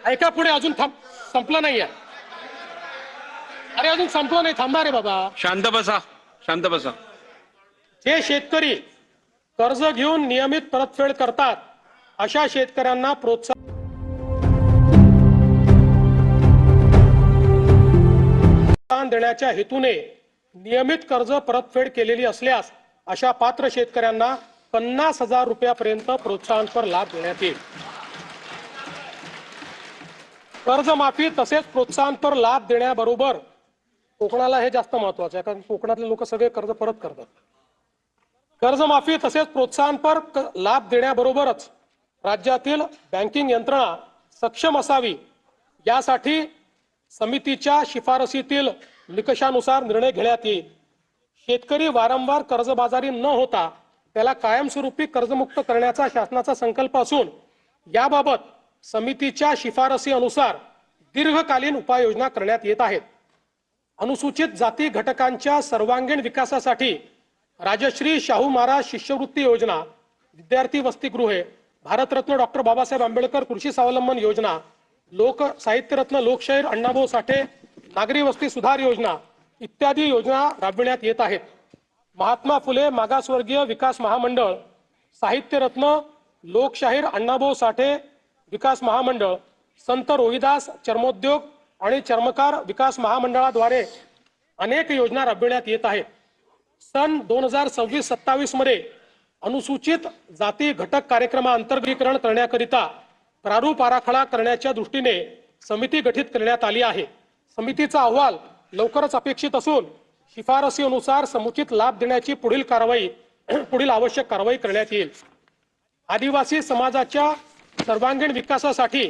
ऐका पुढे अजून संपलं नाहीये. अरे अजून संपलं नाही, थांबा रे बाबा. शांत बसा, शांत बसा. जे शेतकरी कर्ज घेऊन नियमित परतफेड करतात अशा शेतकऱ्यांना प्रोत्साहन देण्याच्या हेतूने नियमित कर्ज परतफेड केलेली असल्यास अशा पात्र शेतकऱ्यांना 50,000 रुपयापर्यंत प्रोत्साहनपर लाभ देण्यात येईल. कर्जमाफी तसेच प्रोत्साहनपर लाभ देण्याबरोबर कोकणाला हे जास्त महत्वाचं आहे, कारण कोकणातले लोक सगळे कर्ज परत करतात. कर्जमाफी तसेच प्रोत्साहनपर लाभ देण्याबरोबरच राज्यातील बँकिंग यंत्रणा सक्षम असावी यासाठी समितीच्या शिफारसीतील निकषानुसार निर्णय घेण्यात येईल. शेतकरी वारंवार कर्जबाजारी न होता त्याला कायमस्वरूपी कर्जमुक्त करण्याचा शासनाचा संकल्प असून याबाबत समितीच्या शिफारसी अनुसार दीर्घकालीन उपाययोजना करण्यात येत आहेत. अनुसूचित जाती घटकांच्या सर्वांगीण विकासासाठी राजश्री शाहू महाराज शिष्यवृत्ती योजना, विद्यार्थी वसतिगृहे, भारतरत्न डॉक्टर बाबासाहेब आंबेडकर कृषी स्वावलंबन योजना, लोक साहित्यरत्न लोकशाहीर अण्णाभाऊ साठे नागरी वस्ती सुधार योजना इत्यादी योजना राबविण्यात येत आहेत. महात्मा फुले मागासवर्गीय विकास महामंडळ, साहित्यरत्न लोकशाहीर अण्णाभाऊ साठे विकास महामंडळ, संत रोहिदास चर्मोद्योग आणि चर्मकार विकास महामंडळाद्वारे अनेक योजना राबविण्यात येत आहेत. सन 2026-27 मध्ये अनुसूचित जाती घटक कार्यक्रमाअंतर्गतीकरण करण्याकरिता प्रारूप आराखडा करण्याच्या दृष्टीने समिती गठीत करण्यात आली आहे. समितीचा अहवाल लवकरच अपेक्षित असून शिफारसीनुसार समुचित लाभ देण्याची पुढील आवश्यक कारवाई करण्यात येईल. आदिवासी समाजाच्या सर्वांगीण विकासासाठी